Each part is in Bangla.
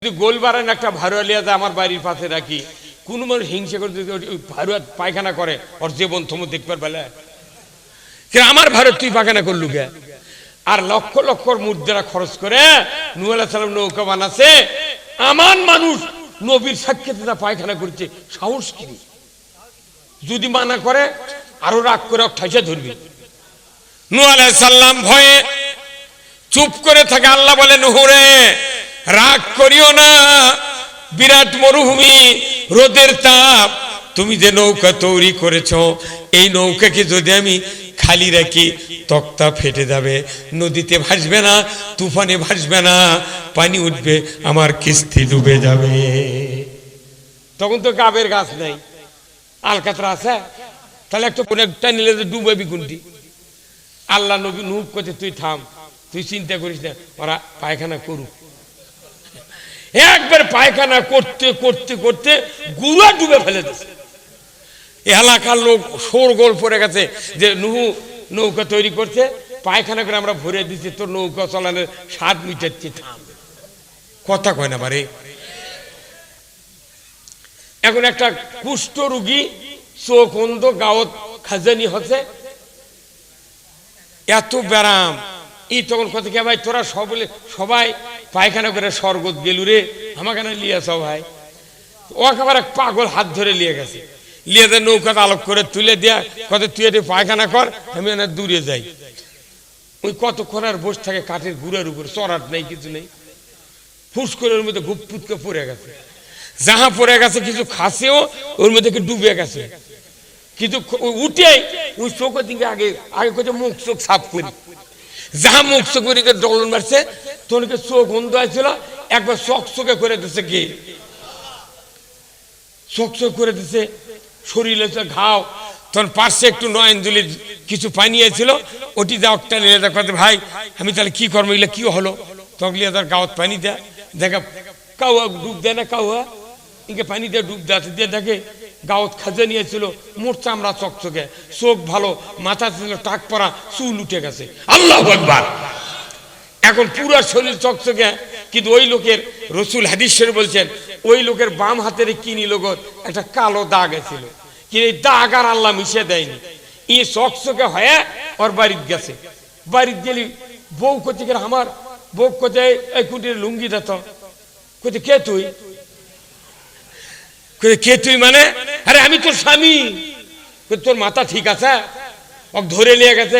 যদি গোল বাড়ান একটা ভাড়ুয়া লিয়া যায় আমার বাড়ির পাশে রাখি, কোনো মানুষ হিংসা করে যদি ওই ভাড়ুয়া পায়খানা করে ওর জীবন থমু দেখবার বেলা আমার ভারত তুই পায়খানা করলু গে। আর লক্ষ লক্ষ মুদ্রা খরচ করে নূহ আলাইহিস সালাম নৌকা বানাছে, আমার মানুষ নবীর সাক্ষাতে তা পায়খানা করছে, সাহস কি? যদি মানা করে আরো রাগ করে ঠাইসা ধরবি। নূহ আলাইহিস সালাম ভয়ে চুপ করে থাকে। আল্লাহ বলে, নূহ রে রাগ করিও না, বিরাট মরুভূমি, রোদের তাপ, তুমি যে নৌকা তৈরি করেছ এই নৌকাকে যদি আমি খালি রাখি তক্তা ফেটে যাবে, নদীতে ভাসবে না, তুফানে ভাসবে না, পানি উঠবে, আমার কিস্তি ডুবে যাবে। তখন তো গাবের গাছ নাই, আলকাতরা আছে, তাহলে একটা নিলে ডুবাবি কোনটি? আল্লাহ নবী নূহ করতে তুই থাম, তুই চিন্তা করিস না, ওরা পায়খানা করুক। একবার পায়খানা করতে করতে করতে গুড়া ডুবে ফেলে দিচ্ছে। এলাকার লোক শোরগোল পড়ে গেছে যে নূহ নৌকা তৈরি করছে, পায়খানা করে আমরা ভরে দিচ্ছি, তোর নৌকা চালানোর স্বাদ মিটাচ্ছি, থাম। কথা কয় না বারে। এখন একটা কুষ্ঠ রোগী চোখ অন্ধ গাঁত খাজানি হচ্ছে, এত ব্যারাম। এই তখন কথা কে ভাই তোরা সবাই পায়খানা করে স্বর্গত গেলু রে, আমাকে না লিয়েছ ভাই। ও একেবারে পাগল হাত ধরে লিয়ে গেছে, লিয়ে দেয় নৌকাতে আলোক করে তুলে দেয়া, কত তুই একটু পায়খানা কর, আমি অনেক দূরে যাই। ওই কতক্ষণ আর বসে থাকে কাঠের গুড়ার উপর, চড়াট নেই, কিছু নেই, ফুস করে ওর মধ্যে গুপপুতকে পড়ে গেছে। যাহা পড়ে গেছে কিছু খাসেও ওর মধ্যে ডুবে গেছে, কিন্তু উঠে ওই চোখের দিকে আগে আগে কোথাও মুখ চোখ সাফ করি, যাহা মুখ চোখ করে ডলন মারছে, তোরকে চোখ অন্ধ হয়েছিল, একবার চোখ চোখে করে দিচ্ছে, কে চোখ চোখ করে দিচ্ছে, শরীরে ঘাও। তখন পার্শ্বে একটু নয়নজুলির কিছু পানি ছিল, ওটি যা একটা নিয়ে দেখতে, ভাই আমি তাহলে কি করবো, এগুলো কি হলো? তখন লিয়ে তার গাঁত পানি দেয়, দেখা কাউয়া ডুব দেয় না, কাউয়া ইনকে পানি দিয়ে ডুব দেয়, দিয়ে দেখে গাঁত খাজা নিয়েছিল, মোট চামড়া চকচকে, চোখ ভালো, মাথা ছিল টাক পরা, চুল উঠে গেছে। আল্লাহু আকবার। এখন পুরা শরীর চকচকে, কিন্তু ওই লোকের রসুল হাদিস শরীফে বলছেন ওই লোকের বাম হাতের কিনি লোগত একটা কালো দাগ ছিল, কিন্তু এই দাগ আর আল্লাহ মিশে দেয়নি। ই চকচকে হয়ে ওর বাড়িতে গেছে। বাড়িতে গেলি বউ করতে গেলে, আমার বউ কোথায় এই কুটির লুঙ্গি দিত, কোথায় কে তুই? কে তুই মানে? আরে আমি তোর স্বামী। তোর মাথা ঠিক আছে? ওক ধরে নিয়ে গেছে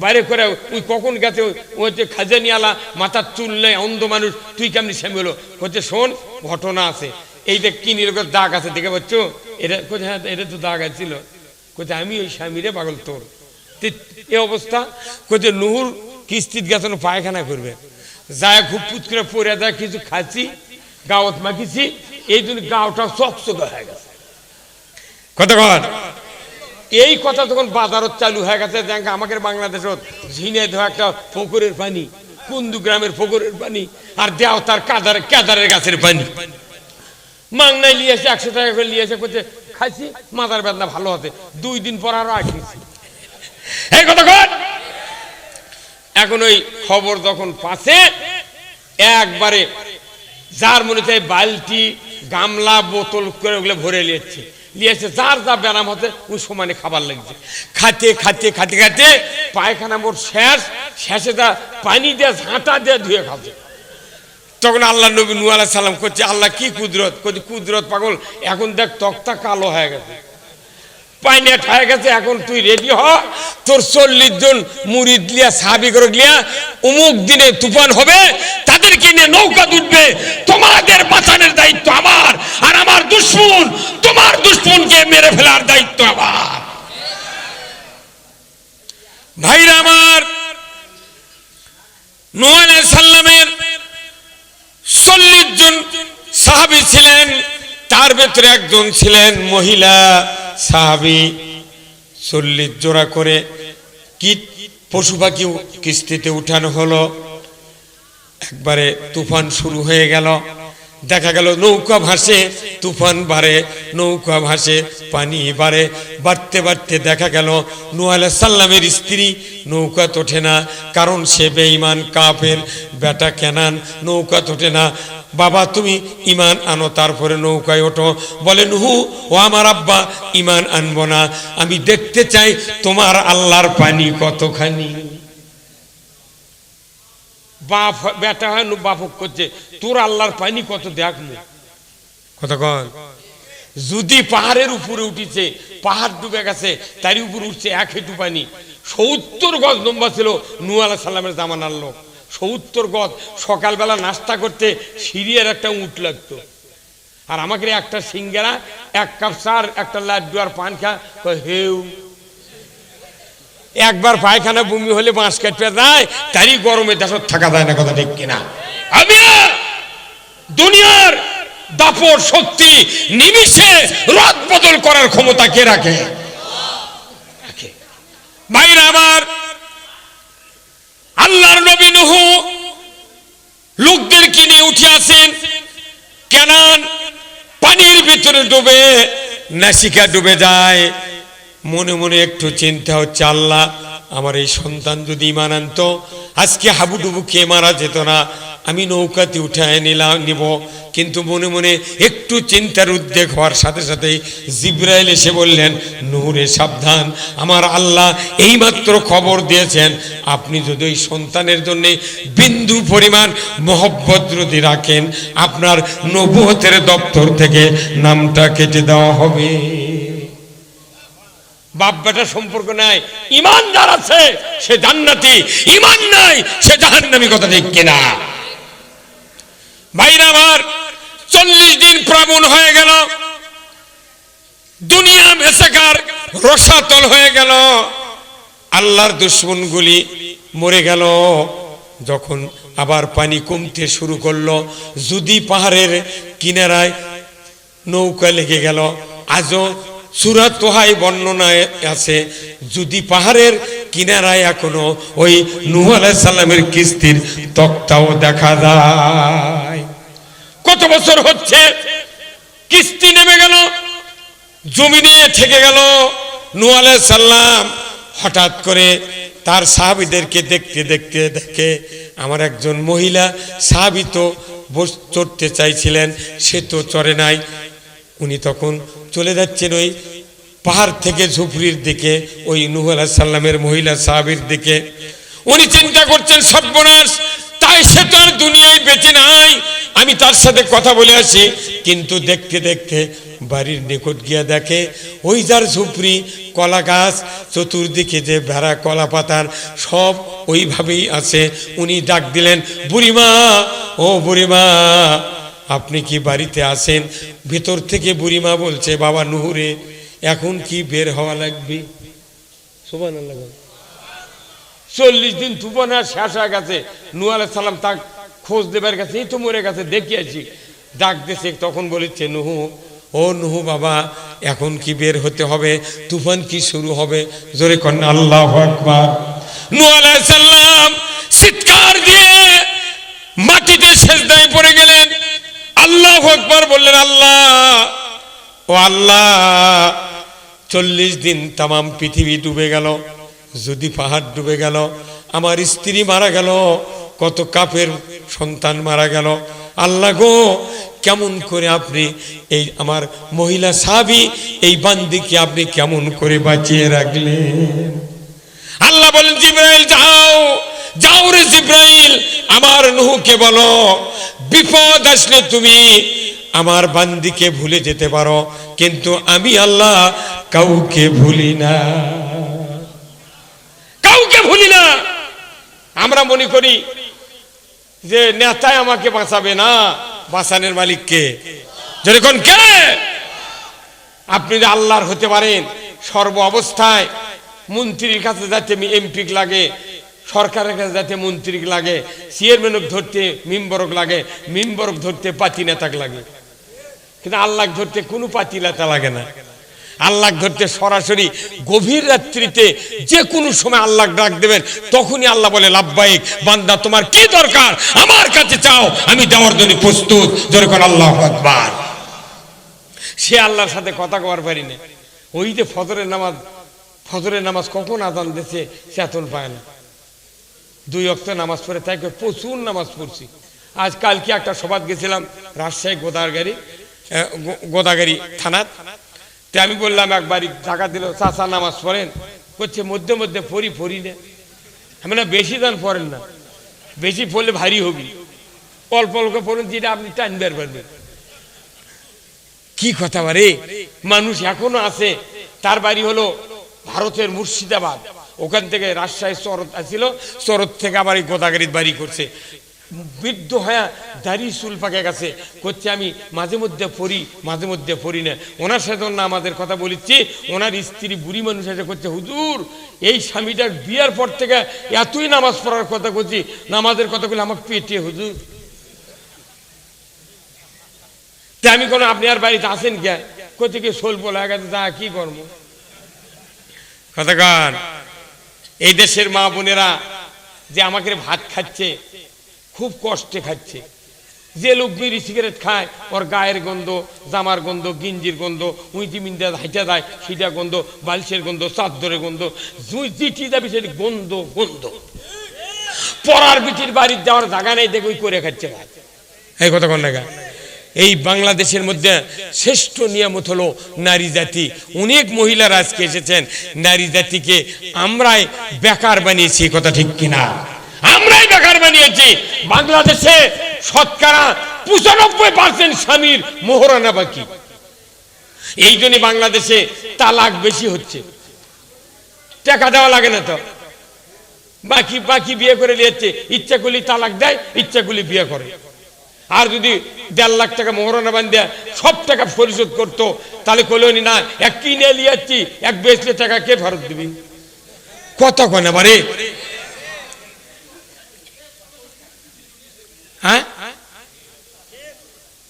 বাইরে করে, ওই কখন গেছে, ওই যে খাজানিয়ালা মাথার চুল নেই, অন্ধ মানুষ, তুই কেমনি স্বামী হলো? হচ্ছে শোন, ঘটনা আছে, এই দেখ কিনি লোকের দাগ আছে, দেখে পাচ্ছ? এটা কোথায়? হ্যাঁ, এটা তো দাগ আছিল। কোথায়? আমি ওই স্বামী রে পাগল তোর। এ অবস্থা। কোথায়? নূহর কিস্তিত গেছে পায়খানা করবে, যায় ঘুপুত করে পরে দেয়, কিছু খাচ্ছি, গাঁত মাখিছি, এই জন্য গাওটা চকচকে হয়ে গেছে। কথা কর। এই কথা তখন বাজারত চালু হয়ে গেছে, দেখ আমাদের বাংলাদেশত ঝিনাইদহ একটা পুকুরের পানি, কুন্দু গ্রামের পুকুরের পানি, আর দেও তার কেদারের গাছের পানি। মাংনায় লিয়েছে 100 টাকা করে লিয়েছে, করছে খাইছি, মাথার বেদনা ভালো হতে, 2 দিন পর আরো আসছি। এই কথা কর। এখন ওই খবর যখন পাচ্ছে, একবারে যার মনে চাই বালতি গামলা বোতল করে ওগুলো ভরে লিয়েছে, যার যা ব্যারাম হতে ওই সমানে খাবার লাগছে। খাতে খাতে খাতে খাতে পায়খানা মোট শেষে যা পানি দিয়ে ঝাঁটা দিয়ে ধুয়ে খাচ্ছে। তখন আল্লাহ নবী নূহ আলাইহিস সালাম করছে, আল্লাহ কি কুদরত? করছে কুদরত পাগল, এখন দেখ তক্তা কালো হয়ে গেছে, পানি হয়ে গেছে, এখন তুই রেডি হ, তোর 40 জন মুরিদ লিয়া সাহাবী করে লিয়া অমুক দিনে তুফান হবে, তাদেরকে নিয়ে নৌকা উঠবে, তোমাদের বাঁচানোর দায়িত্ব আমার, আর আমার দুশমন, তোমার দুশমনকে মেরে ফেলার দায়িত্ব আমার। ভাইরা আমার, নূহ আলাইহিস সালামের 40 জন সাহাবী ছিলেন, তার ভেতরে একজন ছিলেন মহিলা সাহাবী। 40 জোড়া করে কীট পশু পাখি কিস্তিতে উঠানো হলো। একবারে তুফান শুরু হয়ে গেল, দেখা গেল নৌকা ভাসে, তুফান বাড়ে, নৌকা ভাসে, পানি বাড়ে, বাড়তে বাড়তে দেখা গেল নূহ আলাইহিস সালামের স্ত্রী নৌকা তোঠে না, কারণ সে বেঈমান কাফের বেটা কেনান, নৌকা তোঠে না। বাবা তুমি ঈমান আনো, তারপরে নৌকায় ওঠো। বলে নুহু, ও আমার আব্বা, ঈমান আনবো না, আমি দেখতে চাই তোমার আল্লাহর পানি কতখানি। বাপ বেটা হয় বাপক করছে, তোর আল্লাহর পানি কত দেখ মু কতক্ষণ। যদি পাহাড়ের উপরে উঠিছে, পাহাড় ডুবে গেছে, তারই উপরে উঠছে 1 হাঁটু পানি। 70 গজ লম্বা ছিল নূহ আলাইহিস সালামের জামানার লোক। 70 গজ। সকালবেলা নাস্তা করতে সিঁড়ির একটা উট লাগতো। আর আমাকে একটা সিঙ্গারা, 1 কাপ চা, একটা লাড্ডু আর পান খা হেউ। একবার পায়খানা বমি হলে বাঁশ কাটতে যায়, তারই গরমে দেশত থাকা যায় না, কথা ঠিক কিনা? আমি দুনিয়ার দাপট শক্তি নিমিষে রদ বদল করার ক্ষমতা কে রাখে? ভাইরা আমার, আল্লাহর নবী নূহ লোকদেরকে নিয়ে উঠে আসেন কেনান, পানির ভিতরে ডুবে নাসিকা ডুবে যায়। মনে মনে একটু চিন্তা হচ্ছে, আল্লাহ আমার এই সন্তান যদি ঈমান আনতো, আজকে হাবুডুবু খেয়ে মারা যেত না, আমি নৌকাতে উঠায় নিব। কিন্তু মনে মনে একটু চিন্তার উদ্বেগ হওয়ার সাথে সাথেই জিবরাইল এসে বললেন, নূরে সাবধান, আমার আল্লাহ এইমাত্র খবর দিয়েছেন, আপনি যদি ওই সন্তানের জন্য বিন্দু পরিমাণ মহব্বত যদি রাখেন, আপনার নবুয়তের দপ্তর থেকে নামটা কেটে দেওয়া হবে। বাপ বেটা সম্পর্ক নাই, ঈমানদার আছে সে জান্নাতি, ঈমান নাই সে জাহান্নামী, কথা ঠিক কিনা? ভাইরা আমার, 40 দিন প্লাবন হয়ে গেল, দুনিয়া মেসাকার রসাতল হয়ে গেল, আল্লাহর দুশমনগুলি মরে গেল। যখন আবার পানি কমতে শুরু করলো, যদি পাহাড়ের কিনারায় নৌকা লেগে গেল। আজও সূরা তোহায় বর্ণনায় আছে, যদি পাহাড়ের কিনারায় এখনো ওই নূহ আলাইহিস সালামের কিস্তির তক্তাও দেখা যায়। কত বছর হচ্ছে, কিস্তি নেমে গেল, জমিনে থেকে গেল। নূহ আলাইহিস সালাম হঠাৎ করে তার সাহাবীদেরকে দেখতে দেখতে দেখে, আমার একজন মহিলা সাহাবী তো চড়তে চাইছিলেন, সে তো চড়ে নাই। উনি তখন চলে যাচ্ছেন ওই পাহাড় থেকে ঝুপড়ির দিকে, ওই নূহ আলাইহিস সালামের মহিলা সাহাবীর দিকে। উনি চিন্তা করছেন, সর্বনাশ, তাই সে তো আর দুনিয়ায় বেঁচে নাই, আমি তার সাথে কথা বলে আসি। কিন্তু দেখতে দেখতে বাড়ির নিকট গিয়া দেখে ওই যার ঝুপড়ি, কলা গাছ, চতুর্দিকে যে ভেড়া কলা পাতার সব ওইভাবেই আছে। উনি ডাক দিলেন, বুড়িমা, ও বুড়িমা, আপনি কি বাড়িতে আছেন? ভেতর থেকে বুড়িমা বলছে, বাবা নূরে, এখন কি বের হওয়া লাগবে? সুবহানাল্লাহ। 40 দিন তুফান শেষ হয়ে গেছে, নূহ আলাইহিস সালাম তার খোঁজ দেবার কাছে, এই তো মরে গেছে, দেখিয়েছি। ডাক দিয়েছে, তখন বলেছে, নূহ, ও নূহ বাবা, এখন কি বের হতে হবে? তুফান কি শুরু হবে? জোরে কন্যা আল্লাহু আকবার। নূহ আলাইহিস সালাম চিৎকার দিয়ে মাটিতে সেজদায় পড়ে গেলেন, আল্লাহু আকবার বললেন, আল্লাহ, ও আল্লাহ, 40 দিন তামাম পৃথিবী ডুবে গেল, যদি পাহাড় ডুবে গেল, আমার স্ত্রী মারা গেল, কত কাফের সন্তান মারা গেল, আল্লাহ গো, কেমন করে আপনি এই আমার মহিলা সাহাবী এই বান্দিকে আপনি কেমন করে বাঁচিয়ে রাখলেন? আল্লাহ বলেন, জিবরাইল যাও, যাও রে জিবরাইল, আমার নূহকে বলো, বিপদ আসলে তুমি আমার বান্দিকে ভুলে যেতে পারো, কিন্তু আমি আল্লাহ কাউকে ভুলি না, কাউকে ভুলি না। আমরা মনে করি যে নেতাই আমাকে বাঁচাবে, না, বাঁচানোর মালিক কে? যখন কে? আপনি যে আল্লাহর হতে পারেন, সর্ব অবস্থায় মন্ত্রীর কাছে যাতে এমপি লাগে, সরকারের কাছে যাতে মন্ত্রী লাগে, চেয়ারম্যানক ধরতে মিম্বরক লাগে, মিম্বরক ধরতে পাতি নেতাক লাগে, কিন্তু আল্লাহ ধরতে কোনো পাতি নেতা লাগে না। আল্লাহ ধরতে সরাসরি গভীর রাত্রিতে যে কোনো সময় আল্লাহ ডাক দেবেন, তখনই আল্লাহ বলে, লাব্বাইক বান্দা, তোমার কি দরকার আমার কাছে চাও, আমি দেওয়ার জন্য প্রস্তুত। যেরকম আল্লাহু আকবার। সে আল্লাহর সাথে কথা কবার পারি না। ওই যে ফজরের নামাজ কখন আজান দিয়েছে সে এতন পায় না। 2 ওয়াক্ত নামাজ পড়ে, তাই প্রচুর নামাজ পড়ছি, আজকালকে একটা সভাত গেছিলাম রাজশাহী গোদাগাড়ি থানাত। তো আমি বললাম একবার টাকা দিল, চাচা নামাজ পড়েন, করছে মধ্যে মধ্যে পড়ি না। আমি না বেশি দান পড়েন না, বেশি পড়লে ভারী হবি, অল্প অল্প পড়ুন যেটা আপনি টানবার পারবেন। কি কথা বারে, মানুষ এখনো আছে। তার বাড়ি হলো ভারতের মুর্শিদাবাদ, ওখান থেকে রাজশাহী চরত আসছিল, চরত থেকে আবার এই গোদাগাড়ির বাড়ি করছে। বৃদ্ধ হয়ে দাড়ি চুল পাকে গেছে, করছে আমি মাঝে মধ্যে পড়ি না। ওনার সাথে আমাদের কথা বলেছি, ওনার স্ত্রী বুড়ি মানুষ এসে করছে, হুজুর এই স্বামীটার বিয়ার পর থেকে এতই নামাজ পড়ার কথা করছি, নামাজের কথা বলে আমাকে পেটে হুজুর। তা আমি কোনো আপনি আর বাড়িতে আসেন কে, কোথা কি সোল বলা গেছে, তা কি করবো কথা গান। এই দেশের মা বোনেরা যে আমাকে ভাত খাচ্ছে, খুব কষ্টে খাচ্ছে। যে লোক বিড়ি সিগারেট খায়, ওর গায়ের গন্ধ, জামার গন্ধ, গিঞ্জির গন্ধ, উইটি মিন্ডা হাইটা দেয় সেটা গন্ধ, বালিশের গন্ধ, চাদরের গন্ধ, জিটি যাবি সেটি গন্ধ। পড়ার বিটির বাড়ির যাওয়ার জায়গা নেই, দেখে ওই করে খাচ্ছে ভাত। এই কথা কোন জায়গা? এই বাংলাদেশের মধ্যে শ্রেষ্ঠ নিয়ামত হলো নারী জাতি। অনেক মহিলারা আজকে এসেছেন, নারী জাতিকে আমরাই বেকার বানিয়েছি, কথা ঠিক কিনা? আমরাই বেকার বানিয়েছি। বাংলাদেশে শতকরা 95% স্বামীর মোহরানা বাকি। এই জন্য বাংলাদেশে তালাক বেশি হচ্ছে, টাকা দেওয়া লাগে না তো, বাকি বিয়ে করে নিয়েছে, ইচ্ছা করলে তালাক দেয়, ইচ্ছা করলে বিয়ে করে। আর যদি 1.5 লাখ টাকা মোহরানা বান্ধে সব টাকা পরিশোধ করতো, তাহলে কলোনি না এক কিনে লিয়াচ্ছি, এক বেচলে টাকা কে ফেরত দিবি? কত কনে বারে, হ্যাঁ?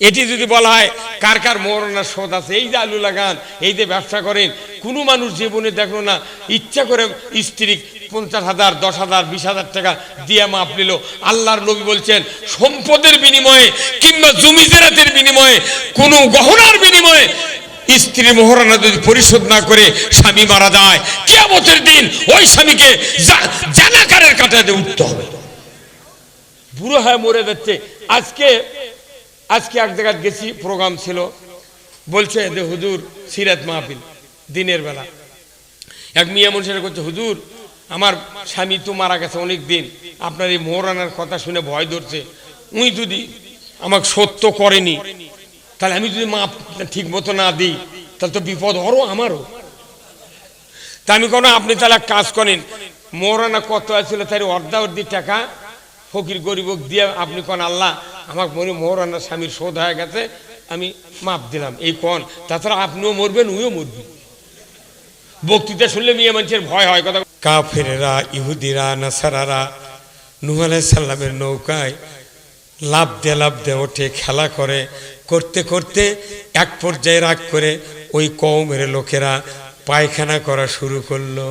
এটি যদি বলা হয় কার কার মোহরানার শোধ আছে, এই যে আলু লাগান, এই যে ব্যবসা করেন, কোনো মানুষ জীবনে দেখলো না ইচ্ছা করে স্ত্রী 50,000, 10,000, 20,000 টাকা দিয়ে মাপ নিল। আল্লাহর নবী বলছেন, সম্পদের বিনিময়ে কিংবা জমি জেরাতের বিনিময়ে, কোন গহনার বিনিময়ে স্ত্রীর মোহরানা যদি পরিশোধ না করে স্বামী মারা যায়, কিয়ামতের দিন ওই স্বামীকে জানাকারের কাঁটাতে উঠতে হবে। বুড়ো হয়ে মরে যাচ্ছে। আজকে এক জায়গায় গেছি, প্রোগ্রাম ছিল, বলছে যে হুজুর সিরাত মাহফিল দিনের বেলা। এক মিয়া মানুষের করছে, হুজুর আমার স্বামী তো মারা গেছে অনেক দিন, আপনার এই মোহরানার কথা শুনে ভয় ধরছে, উনি যদি আমাকে সত্য করেনি, তাহলে আমি যদি মাপ ঠিক মতো না দিই, তাহলে তো বিপদ ওরও আমারও। তা আমি কোনো, আপনি তাহলে এক কাজ করেন, মোহরানা কত আছিল তাই অর্ধি টাকা ফকির গরিব দিয়ে আপনি কোন আল্লাহ আমাকে মনে মোহরানা স্বামীর শোধ হয়ে গেছে, আমি মাপ দিলাম, এই কোন। তাছাড়া আপনিও মরবেন, উইও মরবেন। বক্তৃতা শুনলে মেয়ে মানুষের ভয় হয়। কথা কাফেরেরা, ইহুদিরা, নাসারারা নূহ আলাইহিস সালামের নৌকায় লাফ দিয়ে ওঠে, খেলা করতে করতে এক পর্যায়ে রাগ করে ওই কওমের লোকেরা পায়খানা করা শুরু করলো।